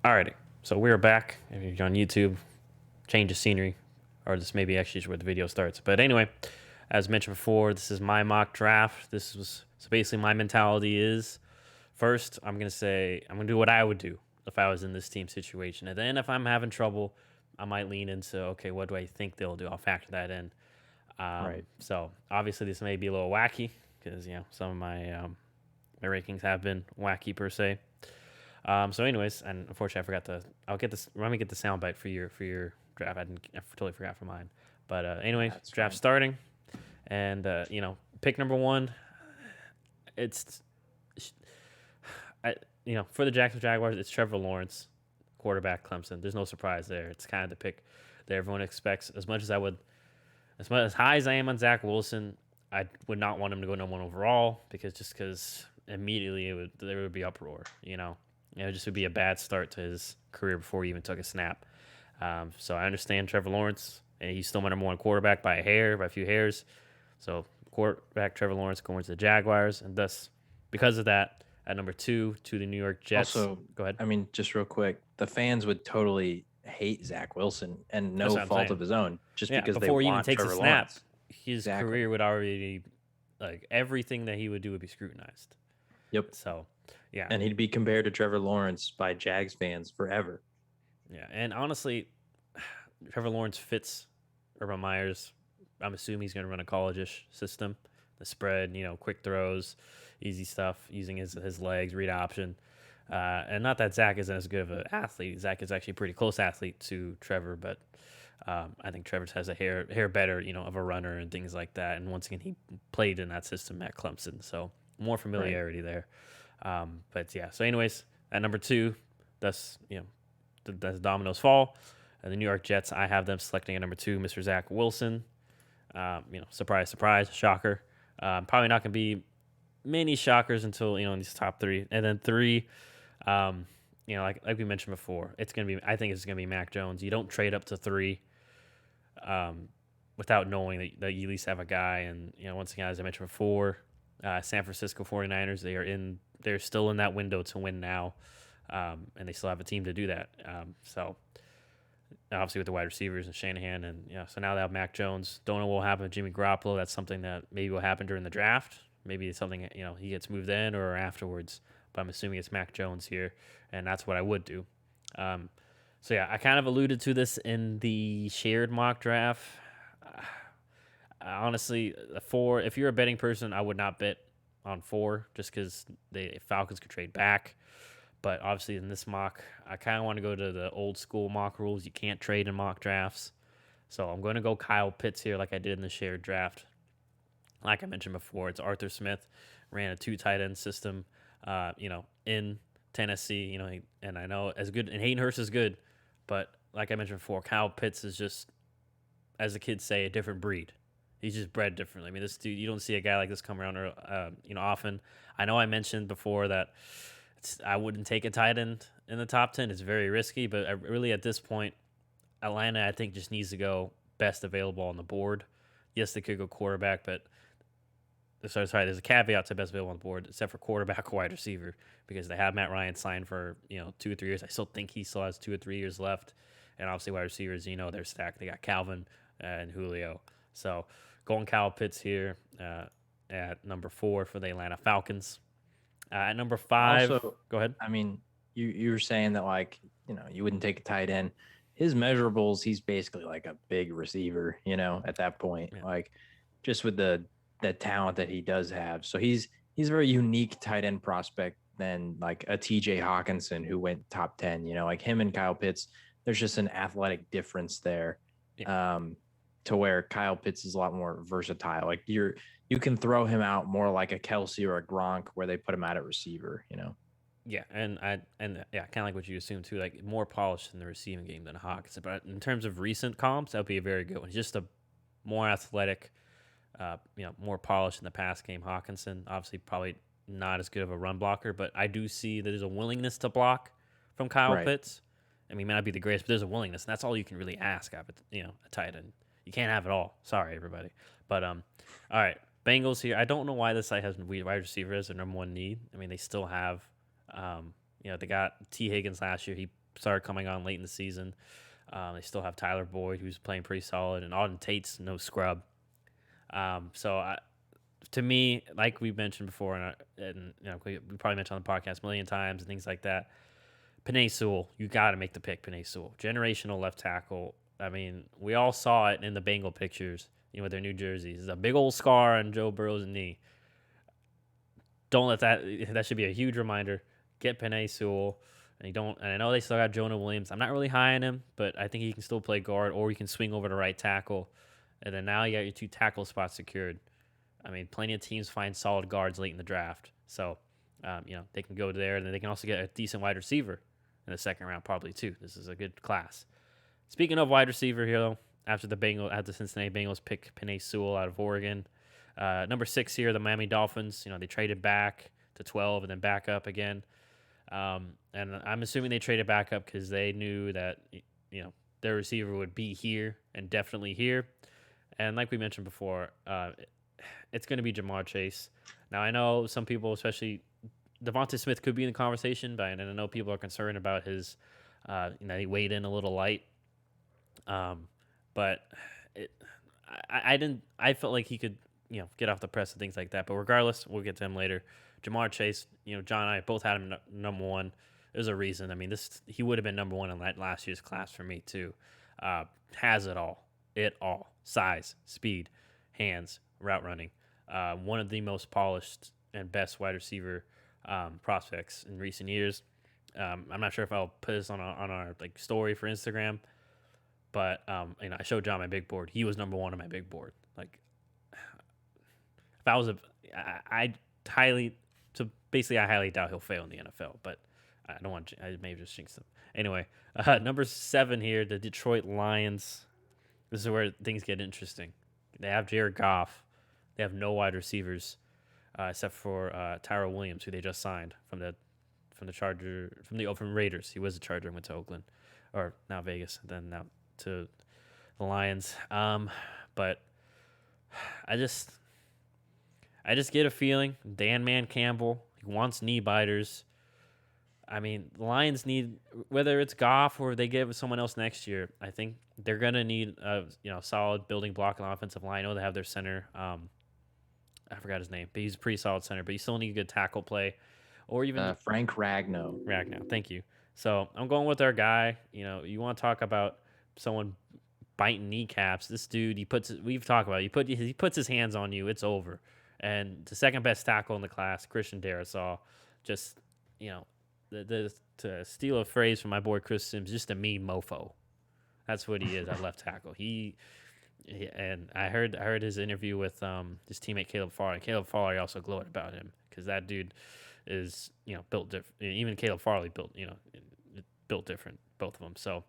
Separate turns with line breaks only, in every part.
Alrighty, so we're back. If you're on YouTube, change of scenery, or this maybe actually is where the video starts. But anyway, as mentioned before, this is my mock draft. This was so basically my mentality is first I'm gonna do what I would do if I was in this team situation, and then if I'm having trouble, I might lean into okay, what do I think they'll do? I'll factor that in.
Right.
So obviously this may be a little wacky because some of my rankings have been wacky per se. So, anyways, and unfortunately, I forgot to. I'll get this. Let me get the soundbite for your draft. I totally forgot for mine. But anyway,
That's
draft
fine.
starting, and pick number one. It's, I, for the Jacksonville Jaguars, it's Trevor Lawrence, quarterback, Clemson. There's no surprise there. It's kind of the pick that everyone expects. As much as high as I am on Zach Wilson, I would not want him to go number one overall because immediately there would be uproar. It just would be a bad start to his career before he even took a snap. So I understand Trevor Lawrence, and he's still my number one quarterback by a few hairs. So quarterback Trevor Lawrence going to the Jaguars, and thus because of that, at number two to the New York Jets.
Also,
Go ahead.
I mean, just real quick, the fans would totally hate Zach Wilson and
That's
no
what I'm
fault of
saying.
his own, just
Yeah,
because they
before he even
want
takes a
Trevor
snap,
Lawrence.
his
Exactly.
career would already like everything that he would do would be scrutinized.
Yep.
So, yeah,
And he'd be compared to Trevor Lawrence by Jags fans forever.
yeah, and honestly, Trevor Lawrence fits Urban Meyer's. I'm assuming he's going to run a college-ish system. The spread, quick throws, easy stuff, using his legs, read option. And not that Zach isn't as good of an athlete. Zach is actually a pretty close athlete to Trevor, but I think Trevor has a hair better, of a runner and things like that. And once again, he played in that system at Clemson, so more
Right.
familiarity there. But yeah, so anyways, at number two, that's that's dominoes fall. The New York Jets, I have them selecting at number two, Mr. Zach Wilson. Surprise, surprise, shocker. Probably not going to be many shockers until in these top three, and then three. Like we mentioned before, it's gonna be. I think it's gonna be Mac Jones. You don't trade up to three without knowing that you at least have a guy. And once again, as I mentioned before, San Francisco 49ers, they're still in that window to win now, and they still have a team to do that. So obviously with the wide receivers and Shanahan, and so now they have Mac Jones. Don't know what will happen with Jimmy Garoppolo. That's something that maybe will happen during the draft. Maybe it's something he gets moved in or afterwards. But I'm assuming it's Mac Jones here, and that's what I would do. Um, so yeah, I kind of alluded to this in the shared mock draft. Honestly, four. If you're a betting person, I would not bet on four just because the Falcons could trade back. But obviously, in this mock, I kind of want to go to the old school mock rules. You can't trade in mock drafts. So I'm going to go Kyle Pitts here, like I did in the shared draft. Like I mentioned before, it's Arthur Smith ran a two tight end system, in Tennessee. And I know as good, and Hayden Hurst is good, but like I mentioned before, Kyle Pitts is just, as the kids say, a different breed. He's just bred differently. I mean, this dude, you don't see a guy like this come around, often. I know I mentioned before that I wouldn't take a tight end in the top 10. It's very risky, but really at this point, Atlanta, I think, just needs to go best available on the board. Yes, they could go quarterback, but sorry, there's a caveat to best available on the board, except for quarterback or wide receiver, because they have Matt Ryan signed for 2 or 3 years. I still think he still has 2 or 3 years left, and obviously wide receivers, they're stacked. They got Calvin and Julio, so going Kyle Pitts here at number four for the Atlanta Falcons. At number five,
Also,
go ahead.
I mean, you were saying that you wouldn't take a tight end. His measurables, he's basically like a big receiver, at that point.
Yeah,
Like just with the talent that he does have. So he's a very unique tight end prospect than like a TJ Hawkinson who went top 10, like him and Kyle Pitts, there's just an athletic difference there.
yeah,
Um, to where Kyle Pitts is a lot more versatile. Like you can throw him out more like a Kelsey or a Gronk where they put him out at receiver.
yeah, and yeah, kind of like what you assumed too, like more polished in the receiving game than Hawks. But in terms of recent comps, that would be a very good one. Just a more athletic, more polished in the pass game. Hawkinson, obviously, probably not as good of a run blocker, but I do see that there's a willingness to block from Kyle
Right.
Pitts. I mean, he may not be the greatest, but there's a willingness, and that's all you can really ask of it. A tight end. You can't have it all. Sorry, everybody. But all right, Bengals here. I don't know why this site has wide receiver as their number one need. I mean, they still have, they got T Higgins last year. He started coming on late in the season. They still have Tyler Boyd, who's playing pretty solid, and Auden Tate's no scrub. To me, like we mentioned before, and we probably mentioned on the podcast a million times and things like that. Penei Sewell, you got to make the pick. Penei Sewell, generational left tackle. I mean, we all saw it in the Bengal pictures, with their new jerseys. There's a big old scar on Joe Burrow's knee. Don't let that should be a huge reminder. Get Penei Sewell. And I know they still got Jonah Williams. I'm not really high on him, but I think he can still play guard, or he can swing over to right tackle. And then now you got your 2 tackle spots secured. I mean, plenty of teams find solid guards late in the draft. So, they can go there, and then they can also get a decent wide receiver in the second round, probably too. This is a good class. Speaking of wide receiver here, though, after the Cincinnati Bengals pick Penei Sewell out of Oregon, number 6 here, the Miami Dolphins. They traded back to 12 and then back up again. And I'm assuming they traded back up because they knew that their receiver would be here and definitely here. And like we mentioned before, it's going to be Jamar Chase. Now, I know some people, especially Devonta Smith, could be in the conversation, but I know people are concerned about his, he weighed in a little light. But I felt like he could, get off the press and things like that. But regardless, we'll get to him later. Jamar Chase, John and I both had him number 1. There's a reason. I mean, he would have been number 1 in last year's class for me too. Has it all. Size, speed, hands, route running. One of the most polished and best wide receiver prospects in recent years. I'm not sure if I'll put this on our story for Instagram, but I showed John my big board. He was number 1 on my big board. Like, if I was I highly doubt he'll fail in the NFL, but I may just jinx him. Anyway, number 7 here, the Detroit Lions. This is where things get interesting. They have Jared Goff. They have no wide receivers except for Tyrell Williams, who they just signed from the Raiders. He was a Charger and went to Oakland, or now Vegas, then now to the Lions. But I just get a feeling Dan Campbell, he wants knee biters. I mean, the Lions need, whether it's Goff or they give someone else next year, I think they're going to need a solid building block on the offensive line. I know they have their center. I forgot his name, but he's a pretty solid center. But you still need a good tackle play, or even
Frank Ragnow.
Thank you. So I'm going with our guy. You want to talk about someone biting kneecaps? This dude, we've talked about it. He puts his hands on you, it's over. And the second best tackle in the class, Christian Darrisaw, just to steal a phrase from my boy Chris Sims, just a mean mofo. That's what he is at left tackle. And I heard his interview with his teammate Caleb Farley. Caleb Farley also glowed about him because that dude is built different. Even Caleb Farley built different, both of them. So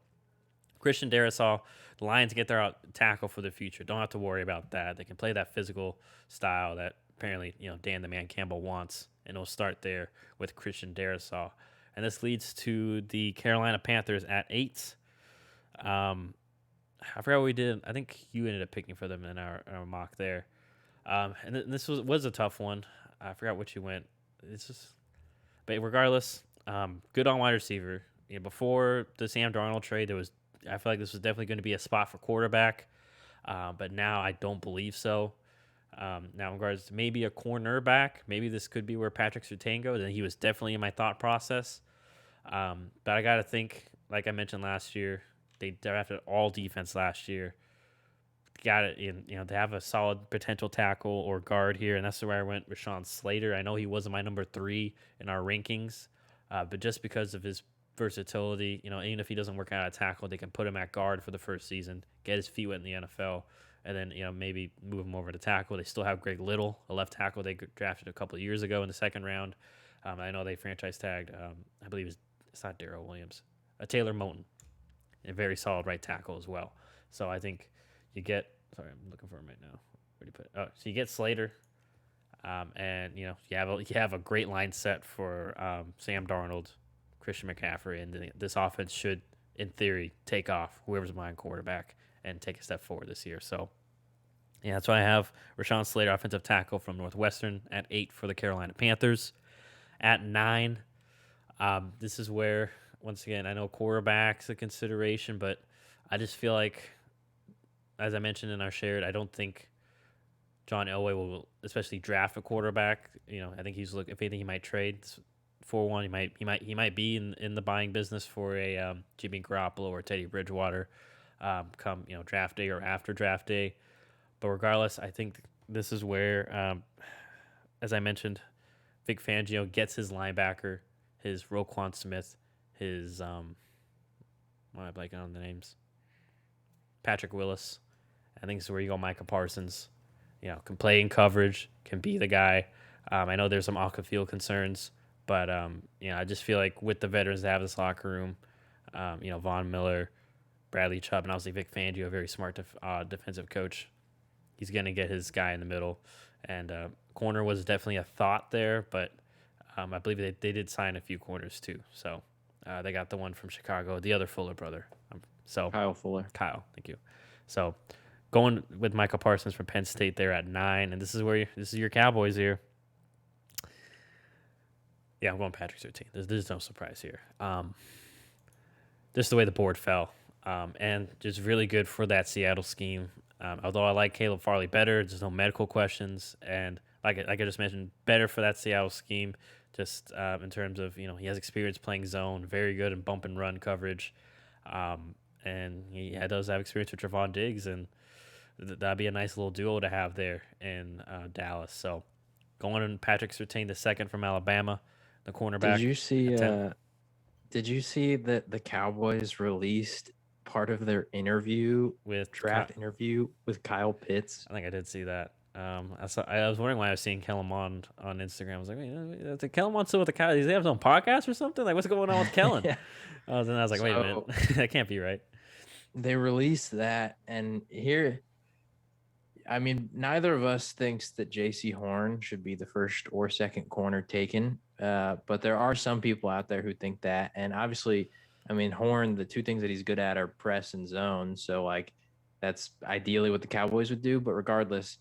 Christian Darrisaw, the Lions get their tackle for the future. Don't have to worry about that. They can play that physical style that apparently Dan the Man Campbell wants, and it'll start there with Christian Darrisaw. And this leads to the Carolina Panthers at 8. I forgot what we did. I think you ended up picking for them in our mock there. And this was a tough one. I forgot which you went. But regardless, good on wide receiver. Before the Sam Darnold trade, I feel like this was definitely going to be a spot for quarterback. But now I don't believe so. Now, in regards to maybe a cornerback, maybe this could be where Patrick Surtain goes, and he was definitely in my thought process. But I got to think, like I mentioned last year, they drafted all defense last year. Got it, to have a solid potential tackle or guard here, and that's where I went with Rashawn Slater. I know he wasn't my number 3 in our rankings, but just because of his versatility, even if he doesn't work out at tackle, they can put him at guard for the first season, get his feet wet in the NFL, and then maybe move him over to tackle. They still have Greg Little, a left tackle they drafted a couple of years ago in the second round. I know they franchise tagged, I believe it's not Darrell Williams, Taylor Moton, a very solid right tackle as well. So I think you get. Sorry, I'm looking for him right now. Where do you put it? Oh, so you get Slater, and you have a great line set for Sam Darnold, Christian McCaffrey, and this offense should, in theory, take off whoever's behind quarterback and take a step forward this year. So, yeah, that's why I have Rashawn Slater, offensive tackle from Northwestern, at 8 for the Carolina Panthers. At 9, this is where once again, I know quarterback's a consideration, but I just feel like, as I mentioned in our shared, I don't think John Elway will especially draft a quarterback. I think if anything, he might trade for one. He might be in the buying business for a Jimmy Garoppolo or Teddy Bridgewater, come draft day or after draft day. But regardless, I think this is where, as I mentioned, Vic Fangio gets his linebacker, his Roquan Smith, his why am I blanking on the names? Patrick Willis. I think this is where you go Micah Parsons. Can play in coverage, can be the guy. I know there's some off the field concerns, but I just feel like with the veterans that have this locker room, Von Miller, Bradley Chubb, and obviously Vic Fangio, a very smart defensive coach, he's going to get his guy in the middle. And corner was definitely a thought there, but I believe they did sign a few corners too. So they got the one from Chicago, the other Fuller brother.
Kyle Fuller.
Kyle, thank you. So going with Michael Parsons from Penn State there at 9, and this is your Cowboys here. Yeah, I'm going Patrick Surtain. There's no surprise here. Just the way the board fell, and just really good for that Seattle scheme. Although I like Caleb Farley better, there's no medical questions, and like I just mentioned, better for that Seattle scheme. Just in terms of he has experience playing zone, very good in bump and run coverage, and he does have experience with Trevon Diggs, and that'd be a nice little duo to have there in Dallas. So going on Patrick Surtain, the second from Alabama, the cornerback.
Did you see that the Cowboys released part of their interview
with
interview with Kyle Pitts?
I think I did see that. I was wondering why I was seeing Kellen Mond on Instagram. I was like, wait, is Kellen Mond still with the Cowboys? Does he have his own podcast or something? Like, what's going on with Kellen?
Yeah.
Then I was like, wait a minute, that can't be right.
They released that, and here, I mean, neither of us thinks that J.C. Horn should be the first or second corner taken, but there are some people out there who think that, and obviously, I mean, Horn, the two things that he's good at are press and zone, so like that's ideally what the Cowboys would do, but regardless,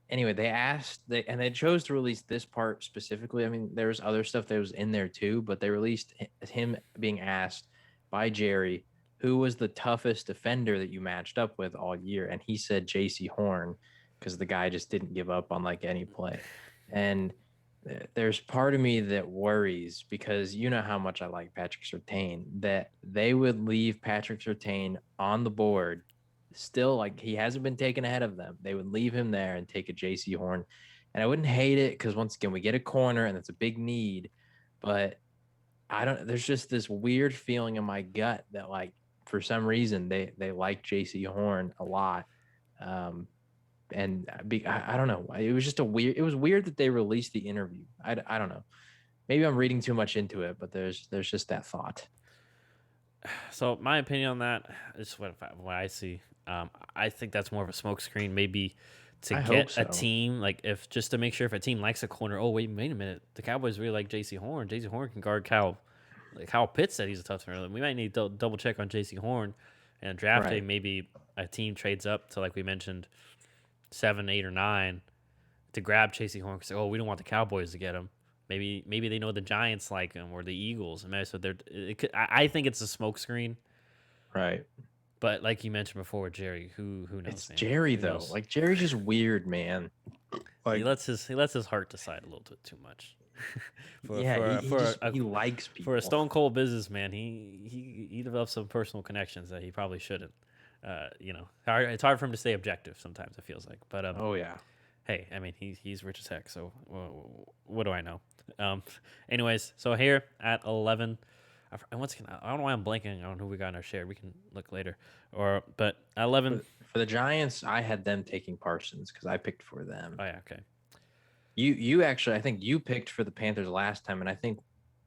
anyway, they chose to release this part specifically. I mean, there was other stuff that was in there too, but they released him being asked by Jerry, who was the toughest defender that you matched up with all year? And he said J.C. Horn, because the guy just didn't give up on like any play. And there's part of me that worries, because you know how much I like Patrick Surtain, that they would leave Patrick Surtain on the board still, like he hasn't been taken ahead of them. They would leave him there and take a J.C. Horn. And I wouldn't hate it, because once again, we get a corner and it's a big need, but there's just this weird feeling in my gut that like, for some reason they like J.C. Horn a lot. And I don't know. It was just it was weird that they released the interview. I don't know. Maybe I'm reading too much into it, but there's just that thought.
So my opinion on that is what I see. I think that's more of a smokescreen, maybe to get a team, like if just to make sure if a team likes a corner. Oh wait a minute, the Cowboys really like J.C. Horn. J.C. Horn can guard Kyle. Like Kyle Pitts said, he's a tough defender. We might need to double check on J.C. Horn, and draft day maybe a team trades up to, like we mentioned, 7, 8, or 9 to grab J.C. Horn because we don't want the Cowboys to get him. Maybe they know the Giants like him or the Eagles. So I think it's a smokescreen,
right?
But like you mentioned before, Jerry, who knows?
It's man? Jerry who though. Knows? Like Jerry's just weird, man. Like
he lets his heart decide a little bit too much.
He likes people.
For a stone cold businessman, he develops some personal connections that he probably shouldn't. It's hard for him to stay objective sometimes. It feels like, but hey, I mean he's rich as heck. So what do I know? Anyways, so here at 11, and once again, I don't know why I'm blanking on who we got in our share. We can look later, but at 11
for the Giants, I had them taking Parsons because I picked for them.
Oh yeah, okay.
You actually, I think you picked for the Panthers last time, and I think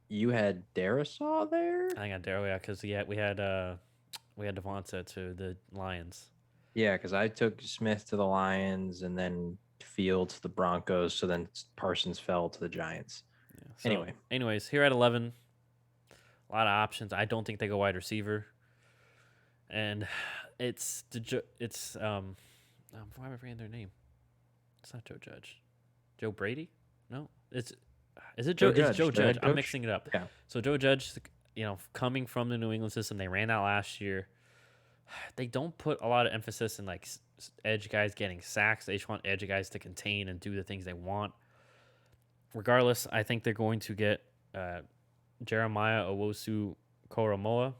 you had Darisaw there.
I think I had Darryl, yeah, because we had Devonta to the Lions.
Yeah, because I took Smith to the Lions, and then Fields to the Broncos. So then Parsons fell to the Giants. Yeah, so
anyways, here at 11, a lot of options. I don't think they go wide receiver, and it's why am I forgetting their name? It's not Joe Judge. Joe Brady? No, is it Joe? It's Joe Judge. I'm mixing it up.
Yeah.
So Joe Judge, coming from the New England system, they ran that last year. They don't put a lot of emphasis in like edge guys getting sacks. They just want edge guys to contain and do the things they want. Regardless, I think they're going to get Jeremiah Owosu Koromoa.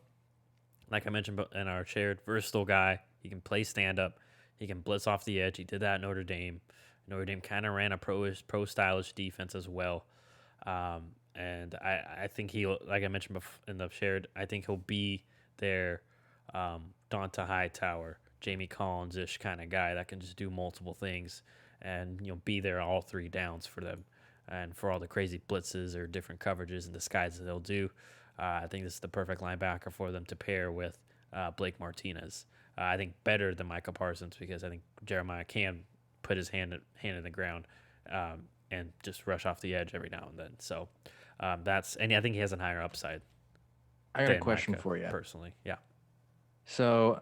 Like I mentioned in our shared, versatile guy. He can play stand up. He can blitz off the edge. He did that at Notre Dame. Notre Dame kind of ran a pro stylish defense as well. And I think like I mentioned in the shared, I think he'll be their Donta Hightower, Jamie Collins-ish kind of guy that can just do multiple things and be there all three downs for them and for all the crazy blitzes or different coverages and disguises that they'll do. I think this is the perfect linebacker for them to pair with Blake Martinez. I think better than Micah Parsons because I think Jeremiah can put his hand in the ground and just rush off the edge every now and then. So and I think he has a higher upside.
I got a question for you.
Personally, yeah.
So,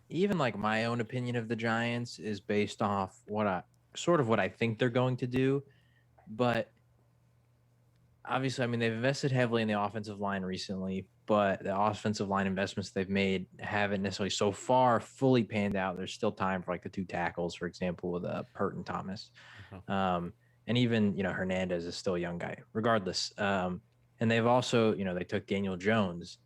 even like my own opinion of the Giants is based off what I think they're going to do, but obviously, I mean, they've invested heavily in the offensive line recently, but the offensive line investments they've made haven't necessarily so far fully panned out. There's still time for like the two tackles, for example, with Pert and Thomas. And even, Hernandez is still a young guy, regardless. And they've also, they took Daniel Jones.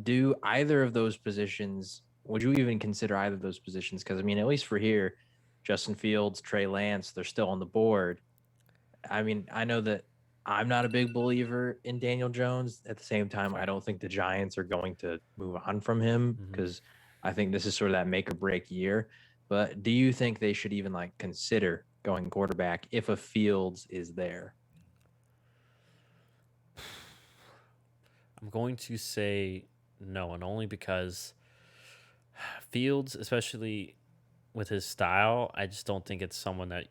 Do either of those positions, would you even consider either of those positions? Because, I mean, at least for here, Justin Fields, Trey Lance, they're still on the board. I mean, I know that I'm not a big believer in Daniel Jones. At the same time, I don't think the Giants are going to move on from him because I think this is sort of that make or break year. But do you think they should even like consider going quarterback if a Fields is there?
I'm going to say no, and only because Fields, especially with his style, I just don't think it's someone that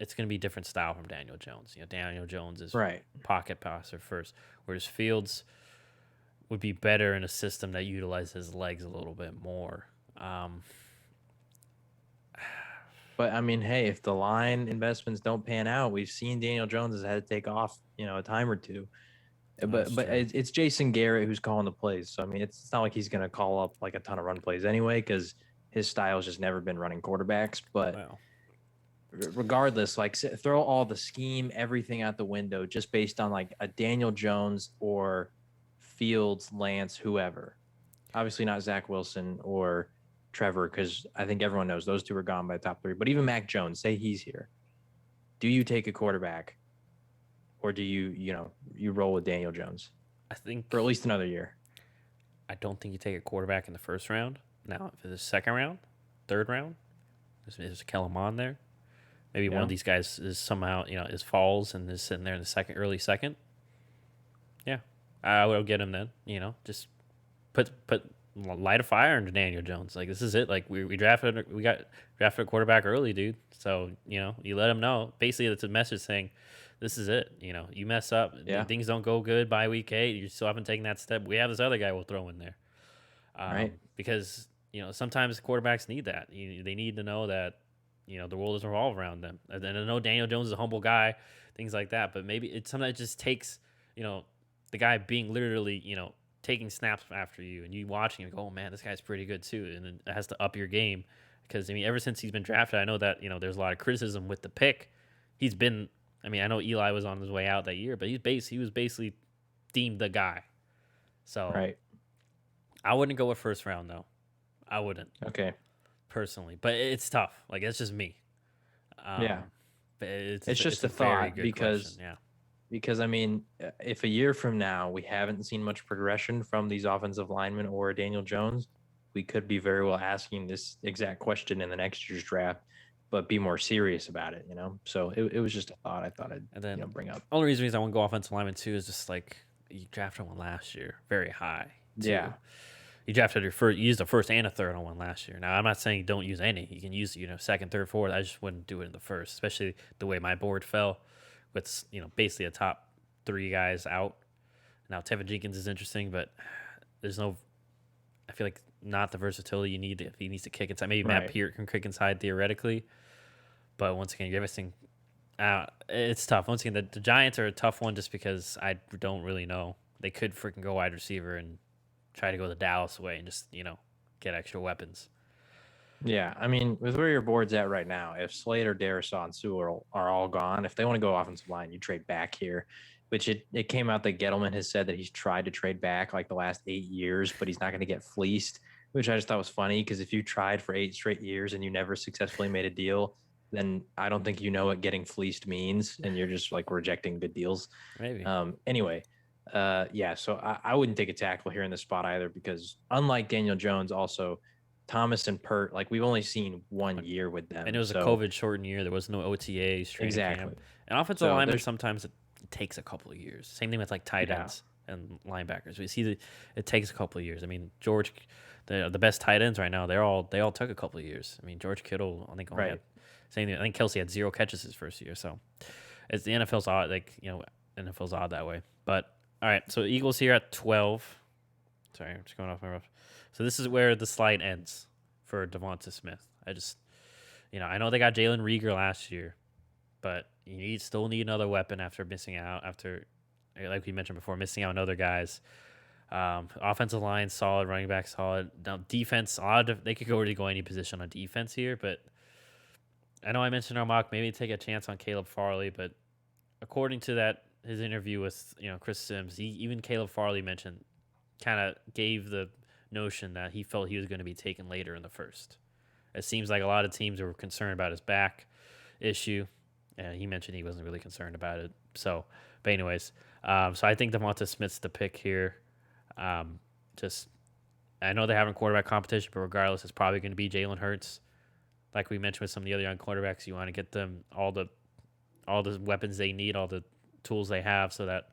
it's going to be a different style from Daniel Jones. Daniel Jones is pocket passer first, whereas Fields would be better in a system that utilizes his legs a little bit more.
But I mean, hey, if the line investments don't pan out, we've seen Daniel Jones has had to take off, a time or two. But it's Jason Garrett who's calling the plays. So I mean, it's not like he's going to call up like a ton of run plays anyway, because his style has just never been running quarterbacks. But regardless, like throw all the scheme, everything out the window, just based on like a Daniel Jones or Fields, Lance, whoever. Obviously not Zach Wilson or Trevor, because I think everyone knows those two are gone by the top three. But even Mac Jones, say he's here. Do you take a quarterback? Or do you roll with Daniel Jones?
I think
for at least another year.
I don't think you take a quarterback in the first round. Now, if it's the second round, third round, there's Kellen Mond there. Maybe one of these guys is somehow, is falls and is sitting there in the early second. Yeah, I would get him then. Just put light a fire into Daniel Jones. Like, this is it. Like, we got drafted a quarterback early, dude. So you let him know. Basically, it's a message saying, this is it. You mess up, things don't go good by week 8. You still haven't taken that step. We have this other guy we'll throw in there,
right?
Because sometimes quarterbacks need that. They need to know that the world doesn't revolve around them. And I know Daniel Jones is a humble guy, things like that. But maybe sometimes it just takes the guy being literally taking snaps after you and you watching him go, oh man, this guy's pretty good too, and then it has to up your game. Because ever since he's been drafted, I know that there's a lot of criticism with the pick. He's been. I know Eli was on his way out that year, but he was basically deemed the guy. So I wouldn't go with first round though. I wouldn't.
Okay.
Personally, but it's tough. Like, it's just me.
But it's just a thought because I mean, if a year from now we haven't seen much progression from these offensive linemen or Daniel Jones, we could be very well asking this exact question in the next year's draft. But be more serious about it, So it was just a thought I thought I'd bring up.
Only reason I want to go offensive lineman too is just like you drafted one last year, very high. Too.
Yeah.
You drafted you used a first and a third on one last year. Now I'm not saying don't use any. You can use second, third, fourth. I just wouldn't do it in the first, especially the way my board fell, with basically a top 3 guys out. Now Tevin Jenkins is interesting, but there's no. I feel like not the versatility you need if he needs to kick inside. Maybe Matt Peart can kick inside theoretically. But once again, it's tough. Once again, the Giants are a tough one just because I don't really know. they could freaking go wide receiver and try to go the Dallas way and just get extra weapons.
Yeah, I mean, with where your board's at right now, if Slater, Darisaw, and Sewell are all gone, if they want to go offensive line, you trade back here. Which it came out that Gettleman has said that he's tried to trade back like the last 8 years, but he's not going to get fleeced. Which I just thought was funny because if you tried for 8 straight years and you never successfully made a deal, then I don't think you know what getting fleeced means, and you're just like rejecting good deals.
Maybe.
Anyway, yeah. So I wouldn't take a tackle here in this spot either because unlike Daniel Jones, also Thomas and Pert, like we've only seen 1 year with them,
And it was a COVID shortened year. There was no OTAs, training
exactly.
camp. And offensive linemen sometimes it takes a couple of years. Same thing with like tight ends and linebackers. We see that it takes a couple of years. I mean, George, the best tight ends right now, they all took a couple of years. I mean, George Kittle, I think only had same thing. I think Kelsey had 0 catches his first year. So it's the NFL's odd, NFL's odd that way. But all right, so Eagles here at 12. Sorry, I'm just going off my rough. So this is where the slide ends for Devonta Smith. I know they got Jalen Reagor last year, but you still need another weapon after missing out. After, like we mentioned before, missing out on other guys. Offensive line solid, running back solid. Now defense, they could really go any position on defense here, but I know I mentioned our mock maybe take a chance on Caleb Farley, but according to his interview with Chris Sims, even Caleb Farley mentioned kind of gave the notion that he felt he was going to be taken later in the first. It seems like a lot of teams were concerned about his back issue, and he mentioned he wasn't really concerned about it. So, but anyways, so I think Devonta Smith's the pick here. I know they have a quarterback competition, but regardless, it's probably going to be Jalen Hurts. Like we mentioned with some of the other young quarterbacks, you want to get them all the weapons they need, all the tools they have, so that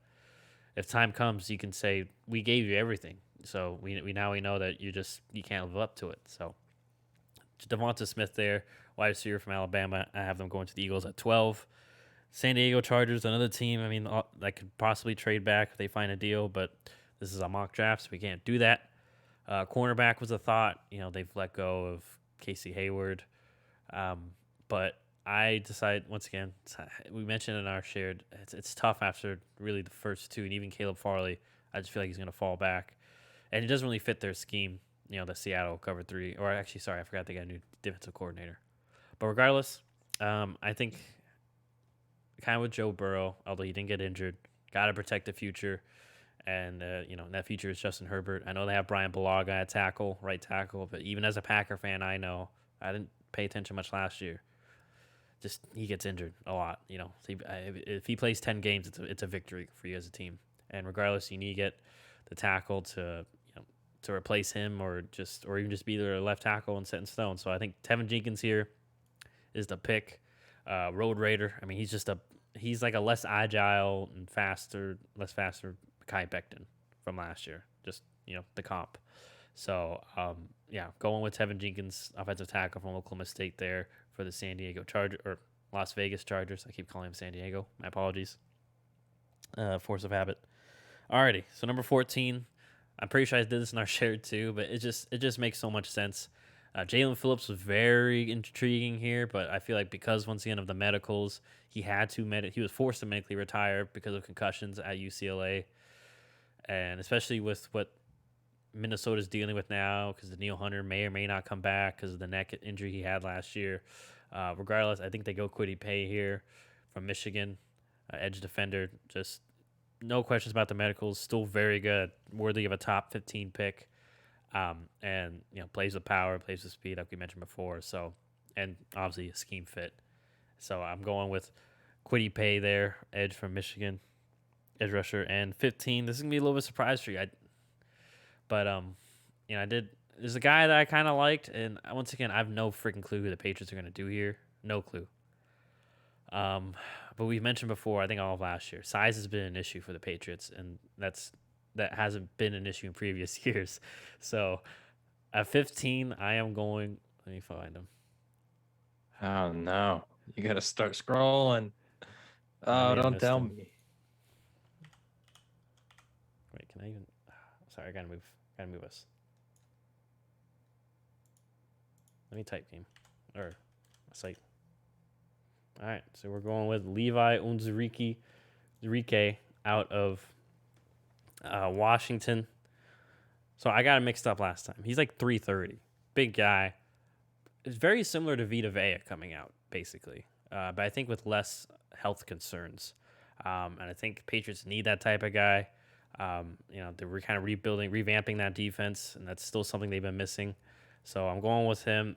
if time comes, you can say we gave you everything. So we know that you can't live up to it. So Devonta Smith there, wide receiver from Alabama. I have them going to the Eagles at 12. San Diego Chargers, another team. I mean, that could possibly trade back if they find a deal, but this is a mock draft, so we can't do that. Cornerback was a thought. They've let go of Casey Hayward. But I decided, once again, we mentioned in our shared, it's tough after really the first two, and even Caleb Farley, I just feel like he's going to fall back. And it doesn't really fit their scheme, the Seattle cover 3. Or actually, sorry, I forgot they got a new defensive coordinator. But regardless, I think kind of with Joe Burrow, although he didn't get injured, got to protect the future. And, that future is Justin Herbert. I know they have Brian Bulaga at right tackle, but even as a Packer fan, I know I didn't pay attention much last year. Just he gets injured a lot, If he plays 10 games, it's a victory for you as a team. And regardless, you need to get the tackle to replace him or even just be their left tackle and set in stone. So I think Tevin Jenkins here is the pick. Road Raider. I mean, he's like a less agile and less faster Kai Becton from last year. Just the comp. So going with Tevin Jenkins, offensive tackle from Oklahoma State there for the Las Vegas Chargers. I keep calling him San Diego. My apologies. Force of habit. Alrighty, so number 14. I'm pretty sure I did this in our shared too, but it just makes so much sense. Jalen Phillips was very intriguing here, but I feel like because once again of the medicals, he was forced to medically retire because of concussions at UCLA, and especially with what Minnesota's dealing with now, because Daniil Hunter may or may not come back because of the neck injury he had last year. Regardless, I think they go Kwity Paye here from Michigan, edge defender. Just no questions about the medicals. Still very good, worthy of a top 15 pick. And plays with power, plays with speed, like we mentioned before. So, and obviously a scheme fit. So I'm going with Kwity Paye there, edge from Michigan, edge rusher, and 15. This is gonna be a little bit of a surprise for you. There's a guy that I kind of liked, and once again, I have no freaking clue who the Patriots are gonna do here. No clue. But we mentioned before, I think all of last year, size has been an issue for the Patriots, and that hasn't been an issue in previous years. So at 15, I am going. Let me find him.
Oh no! You got to start scrolling. Oh, don't tell me.
Wait, can I even? Sorry, I gotta move us. Let me type game or site. All right, so we're going with Levi Onwuzurike out of Washington. So I got him mixed up last time. He's like 330, big guy. It's very similar to Vita Vea coming out, basically, but I think with less health concerns. And I think Patriots need that type of guy. They were kind of revamping that defense, and that's still something they've been missing. So I'm going with him,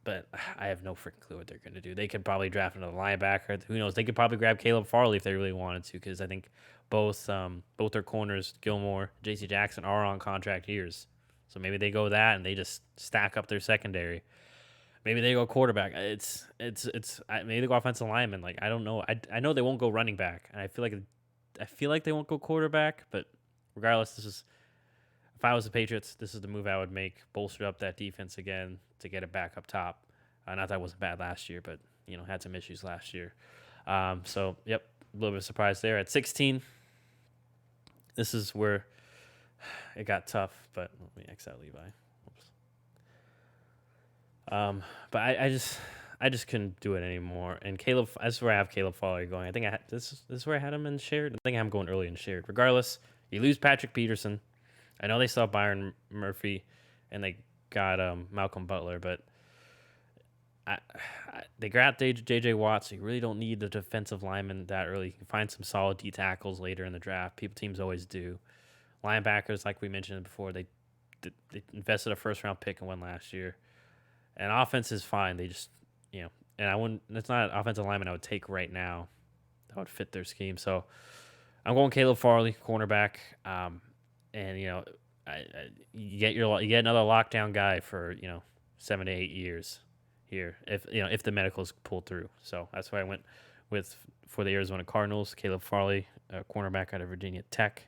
but I have no freaking clue what they're going to do. They could probably draft another linebacker. Who knows? They could probably grab Caleb Farley if they really wanted to, because I think both their corners, Gilmore, J.C. Jackson, are on contract years. So maybe they go that and they just stack up their secondary. Maybe they go quarterback. Maybe they go offensive lineman. Like I don't know. I know they won't go running back, and I feel like they won't go quarterback. But regardless, if I was the Patriots, this is the move I would make. Bolster up that defense again to get it back up top. Not that it wasn't bad last year, but had some issues last year. So yep, a little bit of surprise there at 16. This is where it got tough. But let me X out Levi. But I just couldn't do it anymore. And Caleb, that's where I have Caleb Farley going. I think this is where I had him in shared. I think I'm going early in shared. Regardless, you lose Patrick Peterson. I know they still have Byron Murphy, and they got Malcolm Butler, but they grabbed J.J. Watt, so you really don't need the defensive lineman that early. You can find some solid D tackles later in the draft. Teams always do. Linebackers, like we mentioned before, they invested a first round pick and won last year. And offense is fine. They just, and I wouldn't. That's not an offensive lineman I would take right now. That would fit their scheme. So I'm going Caleb Farley, cornerback. And you get another lockdown guy for 7 to 8 years here if the medicals pull through. So that's why I went for the Arizona Cardinals. Caleb Farley, cornerback out of Virginia Tech.